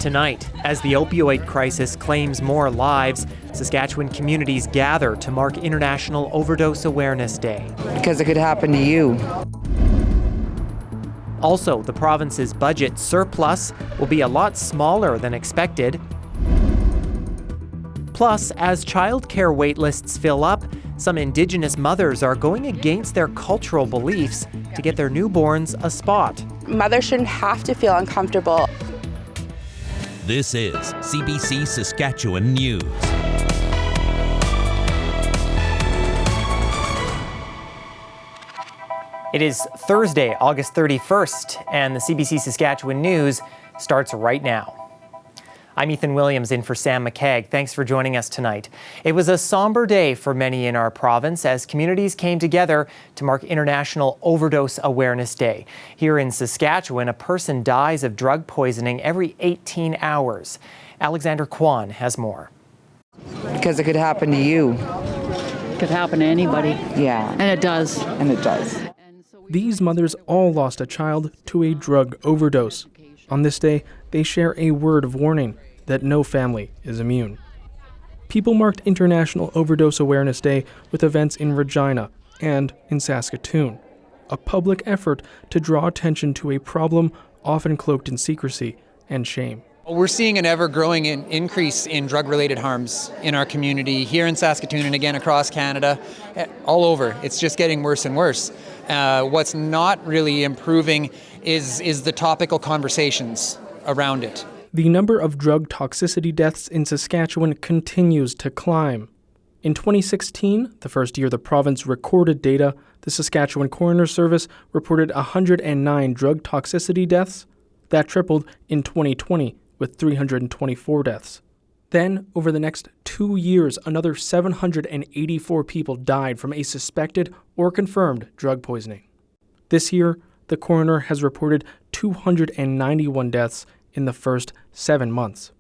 Tonight, as the opioid crisis claims more lives, Saskatchewan communities gather to mark International Overdose Awareness Day. Because it could happen to you. Also, the province's budget surplus will be a lot smaller than expected. Plus, as childcare waitlists fill up, some Indigenous mothers are going against their cultural beliefs to get their newborns a spot. Mothers shouldn't have to feel uncomfortable. This is CBC Saskatchewan News. It is Thursday, August 31st, and the CBC Saskatchewan News starts right now. I'm Ethan Williams in for Sam McKeag. Thanks for joining us tonight. It was a somber day for many in our province as communities came together to mark International Overdose Awareness Day. Here in Saskatchewan, a person dies of drug poisoning every 18 hours. Alexander Kwan has more. Because it could happen to you. It could happen to anybody. Yeah. And it does. And it does. These mothers all lost a child to a drug overdose. On this day, they share a word of warning that no family is immune. People marked International Overdose Awareness Day with events in Regina and in Saskatoon, a public effort to draw attention to a problem often cloaked in secrecy and shame. We're seeing an ever-growing increase in drug-related harms in our community here in Saskatoon and again across Canada, all over. It's just getting worse and worse. What's not really improving is the topical conversations around it. The number of drug toxicity deaths in Saskatchewan continues to climb. In 2016, the first year the province recorded data, the Saskatchewan Coroner Service reported 109 drug toxicity deaths. That tripled in 2020 with 324 deaths. Then, over the next 2 years, another 784 people died from a suspected or confirmed drug poisoning. This year, the coroner has reported 291 deaths in the first 7 months.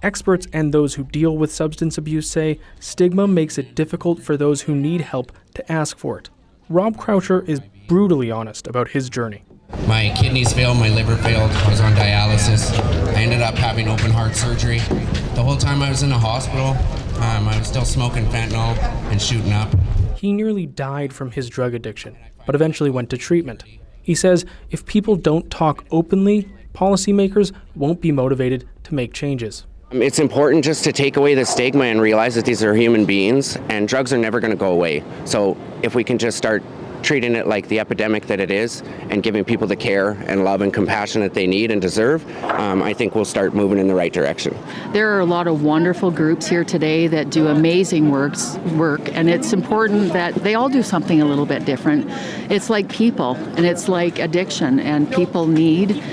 Experts and those who deal with substance abuse say stigma makes it difficult for those who need help to ask for it. Rob Croucher is brutally honest about his journey. My kidneys failed, my liver failed, I was on dialysis. I ended up having open heart surgery. The whole time I was in the hospital, I was still smoking fentanyl and shooting up. He nearly died from his drug addiction, but eventually went to treatment. He says if people don't talk openly, policymakers won't be motivated to make changes. It's important just to take away the stigma and realize that these are human beings and drugs are never going to go away. So if we can just start treating it like the epidemic that it is and giving people the care and love and compassion that they need and deserve, I think we'll start moving in the right direction. There are a lot of wonderful groups here today that do amazing work, and it's important that they all do something a little bit different. It's like people, and it's like addiction, and people need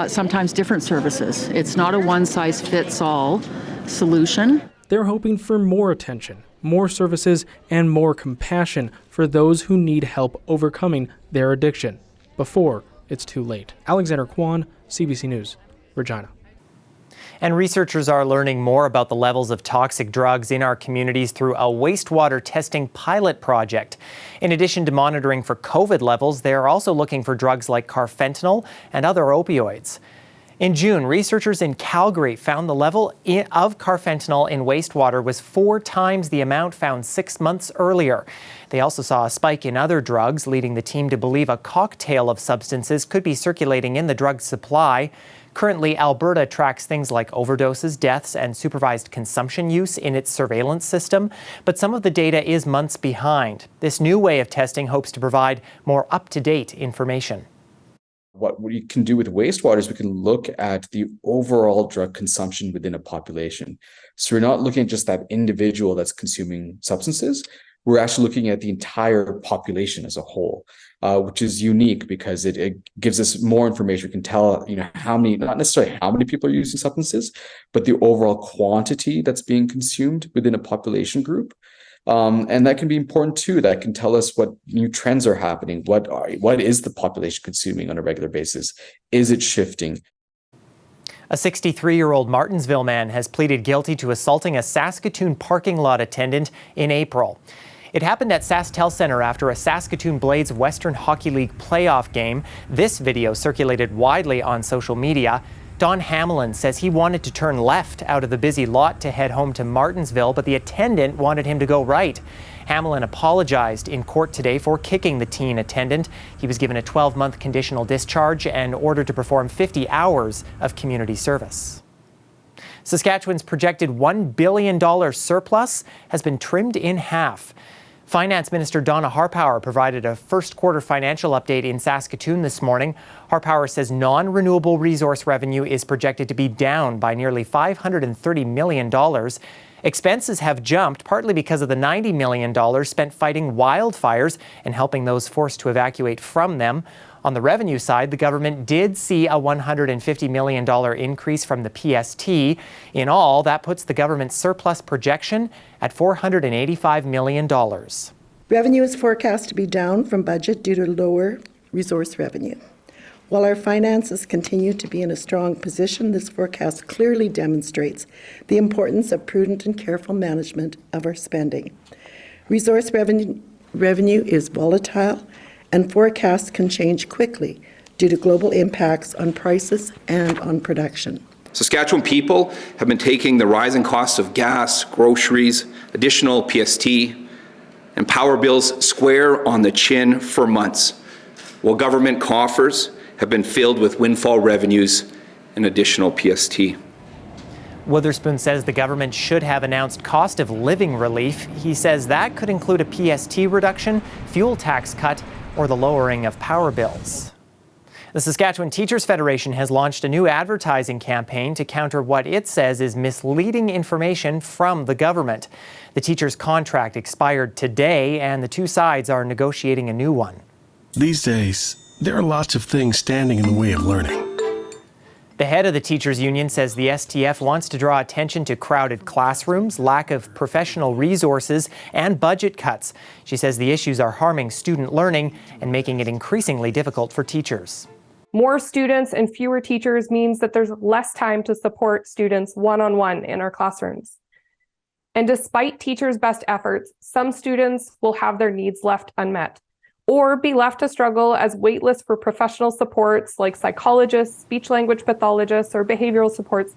sometimes different services. It's not a one-size-fits-all solution. They're hoping for more attention, more services, and more compassion for those who need help overcoming their addiction before it's too late. Alexander Kwan, CBC News, Regina. And researchers are learning more about the levels of toxic drugs in our communities through a wastewater testing pilot project. In addition to monitoring for COVID levels, they are also looking for drugs like carfentanil and other opioids. In June, researchers in Calgary found the level of carfentanil in wastewater was 4 times the amount found 6 months earlier. They also saw a spike in other drugs, leading the team to believe a cocktail of substances could be circulating in the drug supply. Currently, Alberta tracks things like overdoses, deaths, and supervised consumption use in its surveillance system, but some of the data is months behind. This new way of testing hopes to provide more up-to-date information. What we can do with wastewater is we can look at the overall drug consumption within a population. So we're not looking at just that individual that's consuming substances. We're actually looking at the entire population as a whole, which is unique because it gives us more information. We can tell, how many, not necessarily how many people are using substances, but the overall quantity that's being consumed within a population group. And that can be important too. That can tell us what new trends are happening. What is the population consuming on a regular basis? Is it shifting? A 63-year-old Martensville man has pleaded guilty to assaulting a Saskatoon parking lot attendant in April. It happened at SaskTel Centre after a Saskatoon Blades Western Hockey League playoff game. This video circulated widely on social media. Don Hamelin says he wanted to turn left out of the busy lot to head home to Martinsville, but the attendant wanted him to go right. Hamelin apologized in court today for kicking the teen attendant. He was given a 12-month conditional discharge and ordered to perform 50 hours of community service. Saskatchewan's projected $1 billion surplus has been trimmed in half. Finance Minister Donna Harpower provided a first quarter financial update in Saskatoon this morning. Harpower says non-renewable resource revenue is projected to be down by nearly $530 million. Expenses have jumped partly because of the $90 million spent fighting wildfires and helping those forced to evacuate from them. On the revenue side, the government did see a $150 million increase from the PST. In all, that puts the government's surplus projection at $485 million. Revenue is forecast to be down from budget due to lower resource revenue. While our finances continue to be in a strong position, this forecast clearly demonstrates the importance of prudent and careful management of our spending. Resource revenue is volatile, and forecasts can change quickly due to global impacts on prices and on production. Saskatchewan people have been taking the rising costs of gas, groceries, additional PST, and power bills square on the chin for months, while government coffers have been filled with windfall revenues and additional PST. Witherspoon says the government should have announced cost of living relief. He says that could include a PST reduction, fuel tax cut, or the lowering of power bills. The Saskatchewan Teachers Federation has launched a new advertising campaign to counter what it says is misleading information from the government. The teachers' contract expired today, and the two sides are negotiating a new one. These days, there are lots of things standing in the way of learning. The head of the teachers union says the STF wants to draw attention to crowded classrooms, lack of professional resources, and budget cuts. She says the issues are harming student learning and making it increasingly difficult for teachers. More students and fewer teachers means that there's less time to support students one-on-one in our classrooms. And despite teachers' best efforts, some students will have their needs left unmet, or be left to struggle as waitlists for professional supports like psychologists, speech-language pathologists, or behavioral supports.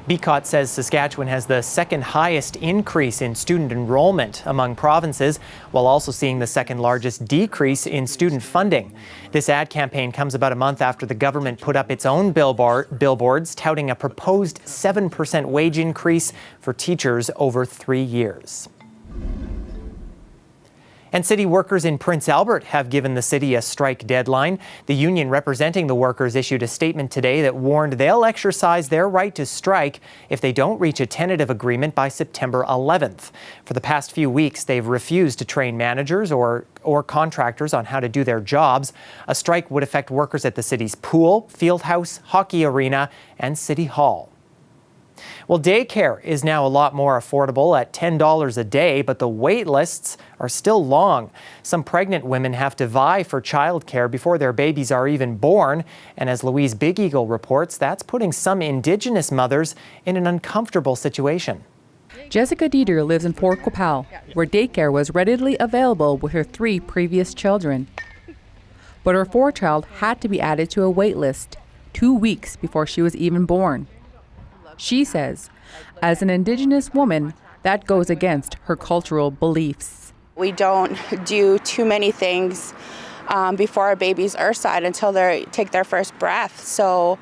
BCOT says Saskatchewan has the second highest increase in student enrollment among provinces, while also seeing the second largest decrease in student funding. This ad campaign comes about a month after the government put up its own billboards touting a proposed 7% wage increase for teachers over 3 years. And city workers in Prince Albert have given the city a strike deadline. The union representing the workers issued a statement today that warned they'll exercise their right to strike if they don't reach a tentative agreement by September 11th. For the past few weeks, they've refused to train managers or contractors on how to do their jobs. A strike would affect workers at the city's pool, field house, hockey arena, and city hall. Well, daycare is now a lot more affordable at $10 a day, but the wait lists are still long. Some pregnant women have to vie for childcare before their babies are even born. And as Louise Big Eagle reports, that's putting some Indigenous mothers in an uncomfortable situation. Jessica Dieter lives in Fort Qu'Appelle, where daycare was readily available with her 3 previous children. But her 4th child had to be added to a wait list 2 weeks before she was even born. She says, as an Indigenous woman, that goes against her cultural beliefs. We don't do too many things before our babies earthside until they take their first breath. So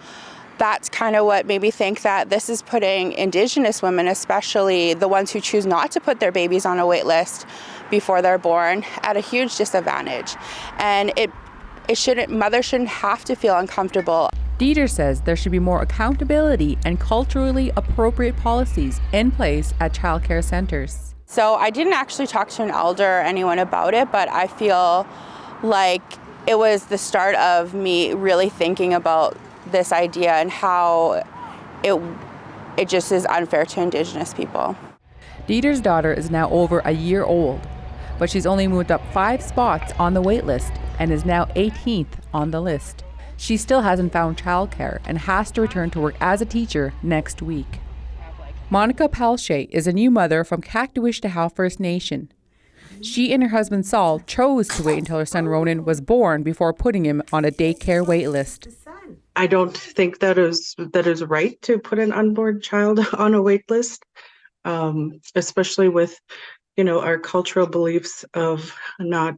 that's kind of what made me think that this is putting Indigenous women, especially the ones who choose not to put their babies on a wait list before they're born, at a huge disadvantage. And mothers shouldn't have to feel uncomfortable. Dieter says there should be more accountability and culturally appropriate policies in place at childcare centers. So I didn't actually talk to an elder or anyone about it, but I feel like it was the start of me really thinking about this idea and how it just is unfair to Indigenous people. Dieter's daughter is now over a year old, but she's only moved up 5 spots on the wait list and is now 18th on the list. She still hasn't found childcare and has to return to work as a teacher next week. Monica Palshay is a new mother from Kakduishtahow First Nation. She and her husband Saul chose to wait until her son Ronan was born before putting him on a daycare wait list. I don't think that is right to put an unborn child on a wait list, especially with, our cultural beliefs of not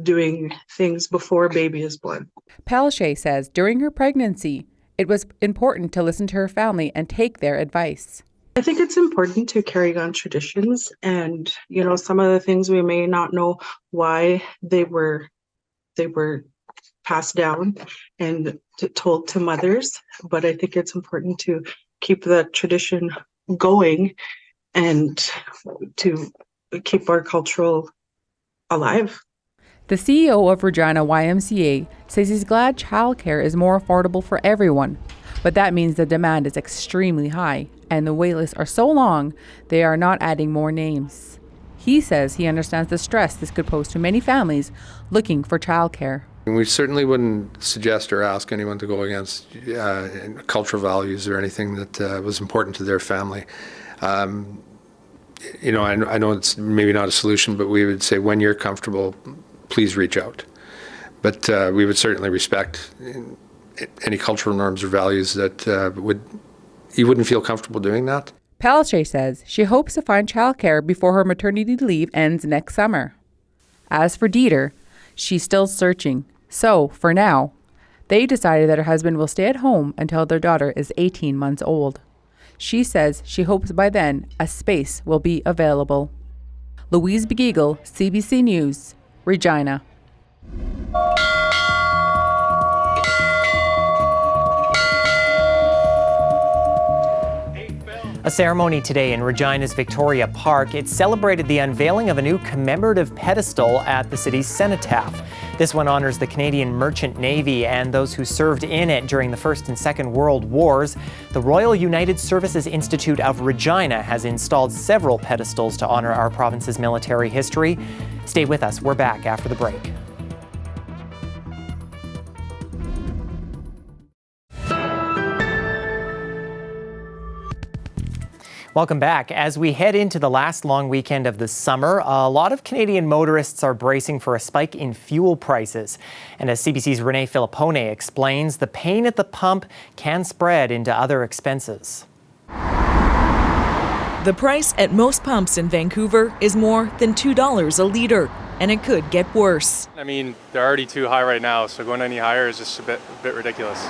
doing things before a baby is born. Palaszczuk says during her pregnancy, it was important to listen to her family and take their advice. I think it's important to carry on traditions and, some of the things we may not know why they were passed down and told to mothers, but I think it's important to keep the tradition going and to keep our cultural alive. The CEO of Regina YMCA says he's glad childcare is more affordable for everyone, but that means the demand is extremely high and the waitlists are so long they are not adding more names. He says he understands the stress this could pose to many families looking for childcare. We certainly wouldn't suggest or ask anyone to go against cultural values or anything that was important to their family. I know it's maybe not a solution, but we would say when you're comfortable, please reach out. But we would certainly respect any cultural norms or values that you wouldn't feel comfortable doing that. Palaszczuk says she hopes to find childcare before her maternity leave ends next summer. As for Dieter, she's still searching. So, for now, they decided that her husband will stay at home until their daughter is 18 months old. She says she hopes by then a space will be available. Louise Begiegel, CBC News, Regina. A ceremony today in Regina's Victoria Park. It celebrated the unveiling of a new commemorative pedestal at the city's cenotaph. This one honors the Canadian Merchant Navy and those who served in it during the First and Second World Wars. The Royal United Services Institute of Regina has installed several pedestals to honor our province's military history. Stay with us. We're back after the break. Welcome back. As we head into the last long weekend of the summer, a lot of Canadian motorists are bracing for a spike in fuel prices. And as CBC's Renee Filippone explains, the pain at the pump can spread into other expenses. The price at most pumps in Vancouver is more than $2 a litre, and it could get worse. I mean, they're already too high right now, so going any higher is just a bit ridiculous.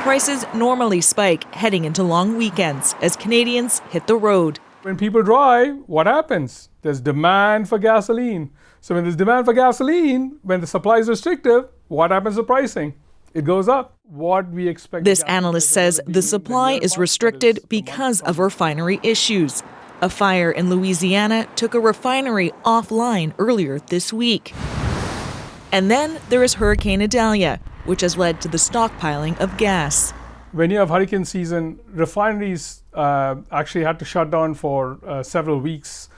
Prices normally spike heading into long weekends as Canadians hit the road. When people drive, what happens? There's demand for gasoline. So when there's demand for gasoline, when the supply is restrictive, what happens to pricing? It goes up. What we expect. This analyst says the supply is restricted because of refinery issues. A fire in Louisiana took a refinery offline earlier this week. And then there is Hurricane Idalia, which has led to the stockpiling of gas. When you have hurricane season, refineries actually had to shut down for several weeks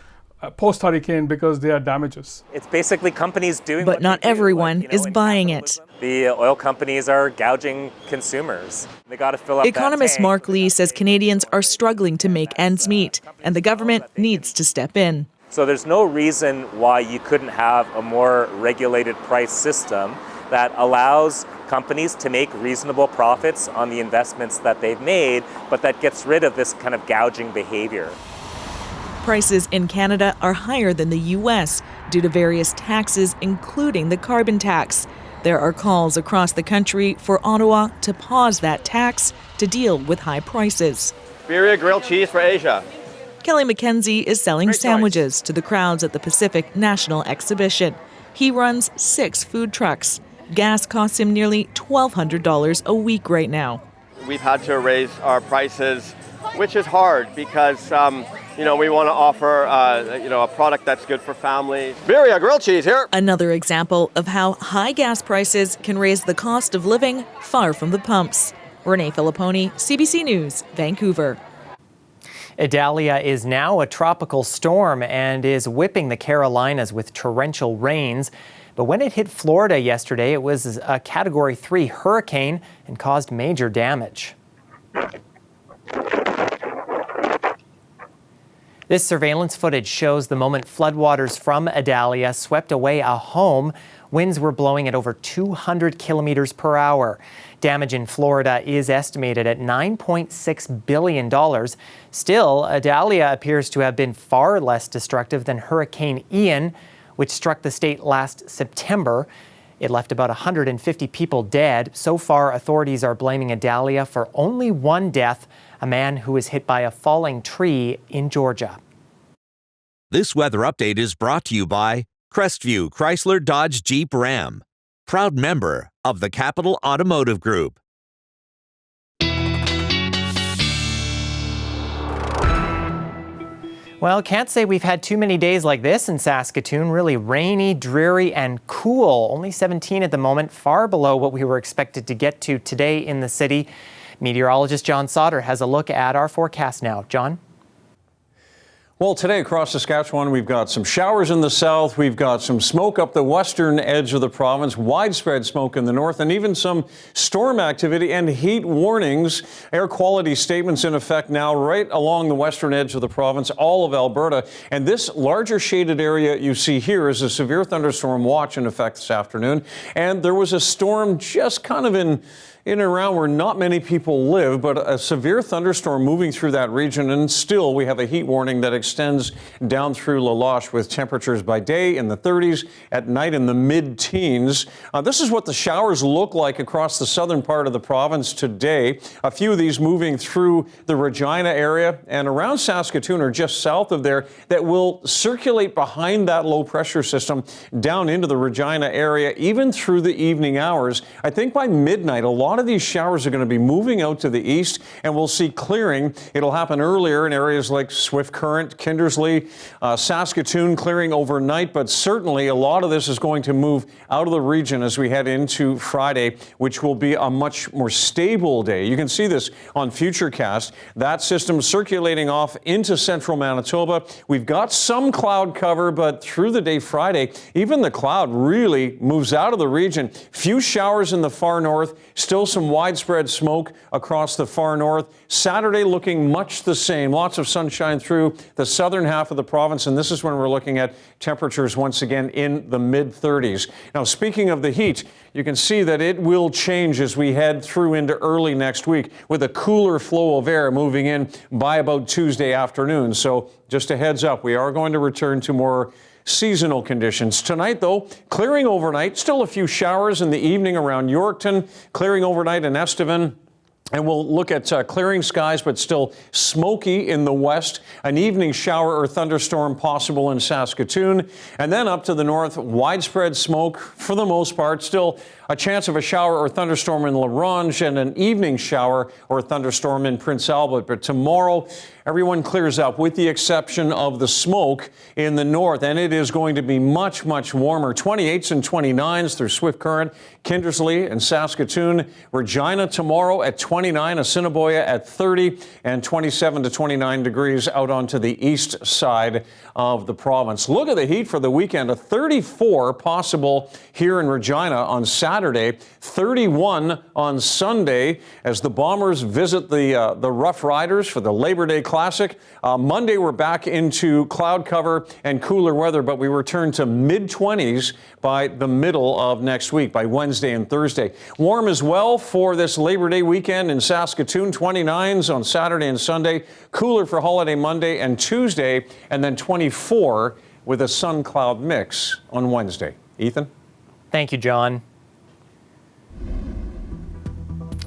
post-hurricane because there are damages. It's basically companies doing But not everyone is buying it. The oil companies are gouging consumers. They got to fill up Economist Mark Lee says Canadians are struggling to make ends meet, and the government needs to step in. So there's no reason why you couldn't have a more regulated price system that allows companies to make reasonable profits on the investments that they've made, but that gets rid of this kind of gouging behavior. Prices in Canada are higher than the U.S. due to various taxes, including the carbon tax. There are calls across the country for Ottawa to pause that tax to deal with high prices. Birria grilled cheese for Asia. Kelly McKenzie is selling sandwiches to the crowds at the Pacific National Exhibition. He runs 6 food trucks. Gas costs him nearly $1,200 a week right now. We've had to raise our prices, which is hard because, we want to offer, a product that's good for families. Birria grilled cheese here. Another example of how high gas prices can raise the cost of living far from the pumps. Renee Filippone, CBC News, Vancouver. Idalia is now a tropical storm and is whipping the Carolinas with torrential rains. But when it hit Florida yesterday, it was a Category 3 hurricane and caused major damage. This surveillance footage shows the moment floodwaters from Idalia swept away a home. Winds were blowing at over 200 kilometers per hour. Damage in Florida is estimated at $9.6 billion. Still, Idalia appears to have been far less destructive than Hurricane Ian, which struck the state last September. It left about 150 people dead. So far, authorities are blaming Idalia for only one death, a man who was hit by a falling tree in Georgia. This weather update is brought to you by Crestview Chrysler Dodge Jeep Ram, proud member of the Capital Automotive Group. Well, can't say we've had too many days like this in Saskatoon. Really rainy, dreary, and cool. Only 17 at the moment, far below what we were expected to get to today in the city. Meteorologist John Sauter has a look at our forecast now. John? Well, today across Saskatchewan, we've got some showers in the south. We've got some smoke up the western edge of the province, widespread smoke in the north, and even some storm activity and heat warnings. Air quality statements in effect now right along the western edge of the province, all of Alberta. And this larger shaded area you see here is a severe thunderstorm watch in effect this afternoon. And there was a storm just kind of in and around where not many people live, but a severe thunderstorm moving through that region, and still we have a heat warning that extends down through La Loche with temperatures by day in the 30s, at night in the mid-teens. This is what the showers look like across the southern part of the province today. A few of these moving through the Regina area and around Saskatoon or just south of there that will circulate behind that low pressure system down into the Regina area, even through the evening hours. I think by midnight, a lot of these showers are going to be moving out to the east, and we'll see clearing. It'll happen earlier in areas like Swift Current, Kindersley, Saskatoon, clearing overnight, but certainly a lot of this is going to move out of the region as we head into Friday, which will be a much more stable day. You can see this on Futurecast. That system circulating off into central Manitoba. We've got some cloud cover, but through the day Friday, even the cloud really moves out of the region. Few showers in the far north, still some widespread smoke across the far north. Saturday looking much the same. Lots of sunshine through the southern half of the province, and this is when we're looking at temperatures once again in the mid-30s. Now, speaking of the heat, you can see that it will change as we head through into early next week with a cooler flow of air moving in by about Tuesday afternoon. So just a heads up, we are going to return to more seasonal conditions. Tonight, though, clearing overnight. Still a few showers in the evening around Yorkton, clearing overnight in Estevan. And we'll look at clearing skies, but still smoky in the west. An evening shower or thunderstorm possible in Saskatoon. And then up to the north, widespread smoke for the most part. Still a chance of a shower or thunderstorm in La Ronge and an evening shower or thunderstorm in Prince Albert. But tomorrow, everyone clears up with the exception of the smoke in the north. And it is going to be much, much warmer. 28s and 29s through Swift Current, Kindersley and Saskatoon. Regina tomorrow at 29, Assiniboia at 30, and 27 to 29 degrees out onto the east side of the province. Look at the heat for the weekend. A 34 possible here in Regina on Saturday, 31 on Sunday as the Bombers visit the Rough Riders for the Labor Day Classic. Monday, we're back into cloud cover and cooler weather, but we return to mid-20s by the middle of next week, by Wednesday and Thursday. Warm as well for this Labor Day weekend in Saskatoon, 29s on Saturday and Sunday, cooler for holiday Monday and Tuesday, and then 24 with a sun-cloud mix on Wednesday. Ethan? Thank you, John.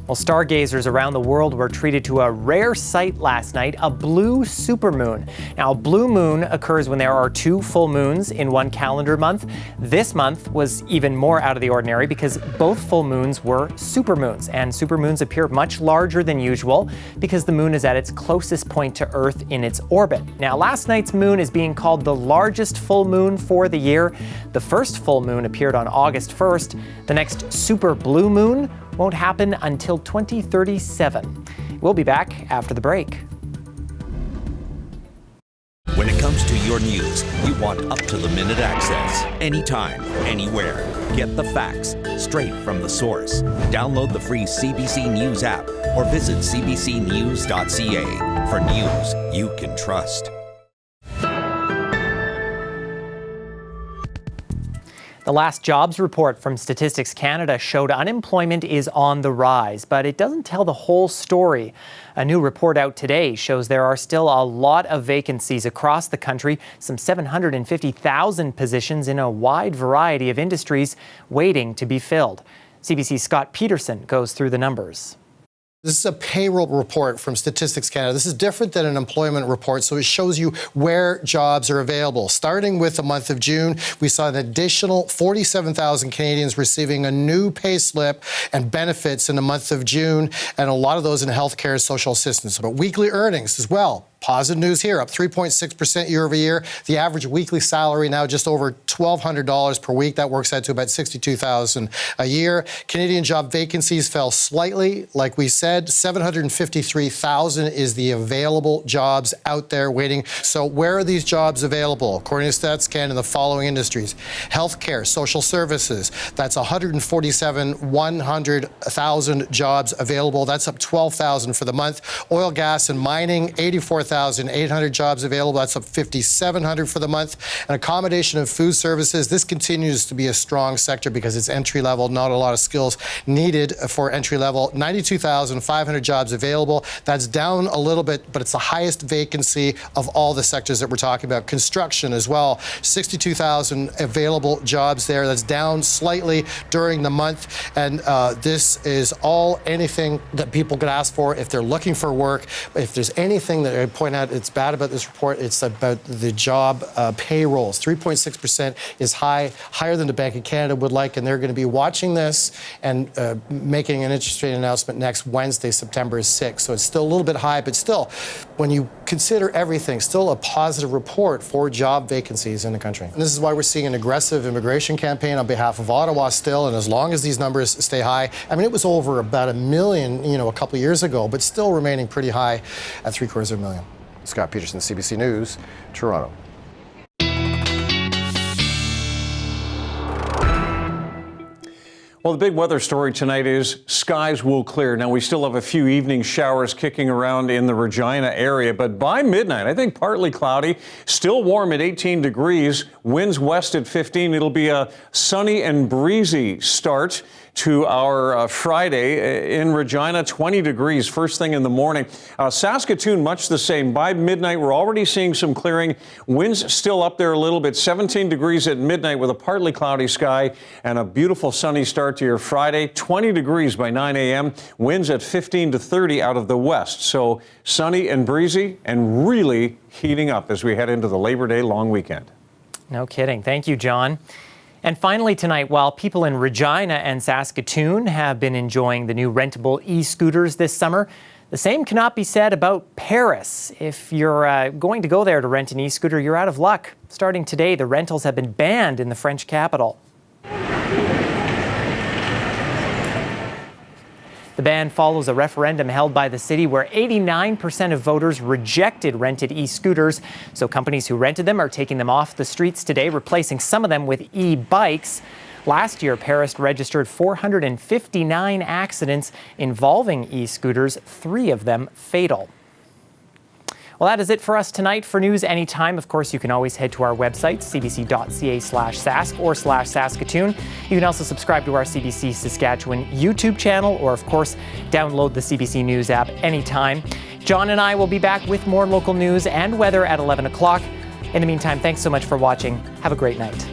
Well, stargazers around the world were treated to a rare sight last night, a blue supermoon. Now, a blue moon occurs when there are 2 full moons in one calendar month. This month was even more out of the ordinary because both full moons were supermoons, and supermoons appear much larger than usual because the moon is at its closest point to Earth in its orbit. Now, last night's moon is being called the largest full moon for the year. The first full moon appeared on August 1st. The next super blue moon won't happen until 2037. We'll be back after the break. When it comes to your news, you want up-to-the-minute access. Anytime, anywhere. Get the facts straight from the source. Download the free CBC News app or visit cbcnews.ca for news you can trust. The last jobs report from Statistics Canada showed unemployment is on the rise, but it doesn't tell the whole story. A new report out today shows there are still a lot of vacancies across the country, some 750,000 positions in a wide variety of industries waiting to be filled. CBC's Scott Peterson goes through the numbers. This is a payroll report from Statistics Canada. This is different than an employment report, so it shows you where jobs are available. Starting with the month of June, we saw an additional 47,000 Canadians receiving a new pay slip and benefits in the month of June, and a lot of those in healthcare and social assistance. But weekly earnings as well. Positive news here, up 3.6% year over year. The average weekly salary now just over $1,200 per week. That works out to about $62,000 a year. Canadian job vacancies fell slightly. Like we said, 753,000 is the available jobs out there waiting. So where are these jobs available? According to Stats Canada, in the following industries: healthcare, social services. That's 147,000 jobs available. That's up 12,000 for the month. Oil, gas, and mining, 84,800 jobs available. That's up 5,700 for the month. And accommodation and food services, this continues to be a strong sector because it's entry level, not a lot of skills needed for entry level. 92,500 jobs available. That's down a little bit, but it's the highest vacancy of all the sectors that we're talking about. Construction as well, 62,000 available jobs there. That's down slightly during the month. And this is all anything that people could ask for if they're looking for work. If there's anything that I point out it's bad about this report, it's about the job payrolls. 3.6% is higher than the Bank of Canada would like, and they're going to be watching this and making an interest rate announcement next Wednesday, September 6th. So it's still a little bit high, but still, when you consider everything, still a positive report for job vacancies in the country. And this is why we're seeing an aggressive immigration campaign on behalf of Ottawa still, and as long as these numbers stay high, I mean, it was over about 1 million, a couple of years ago, but still remaining pretty high at 750,000. Scott Peterson, CBC News, Toronto. Well, the big weather story tonight is skies will clear. Now, we still have a few evening showers kicking around in the Regina area, but by midnight, I think partly cloudy, still warm at 18 degrees, winds west at 15. It'll be a sunny and breezy start to our Friday in Regina, 20 degrees first thing in the morning. Saskatoon, much the same. By midnight, we're already seeing some clearing. Winds still up there a little bit, 17 degrees at midnight with a partly cloudy sky and a beautiful sunny start to your Friday. 20 degrees by 9 a.m. Winds at 15 to 30 out of the west. So sunny and breezy and really heating up as we head into the Labor Day long weekend. No kidding. Thank you, John. And finally tonight, while people in Regina and Saskatoon have been enjoying the new rentable e-scooters this summer, the same cannot be said about Paris. If you're going to go there to rent an e-scooter, you're out of luck. Starting today, the rentals have been banned in the French capital. The ban follows a referendum held by the city where 89% of voters rejected rented e-scooters. So companies who rented them are taking them off the streets today, replacing some of them with e-bikes. Last year, Paris registered 459 accidents involving e-scooters, 3 of them fatal. Well, that is it for us tonight. For news anytime, of course, you can always head to our website, cbc.ca/sask or /Saskatoon. You can also subscribe to our CBC Saskatchewan YouTube channel or, of course, download the CBC News app anytime. John and I will be back with more local news and weather at 11 o'clock. In the meantime, thanks so much for watching. Have a great night.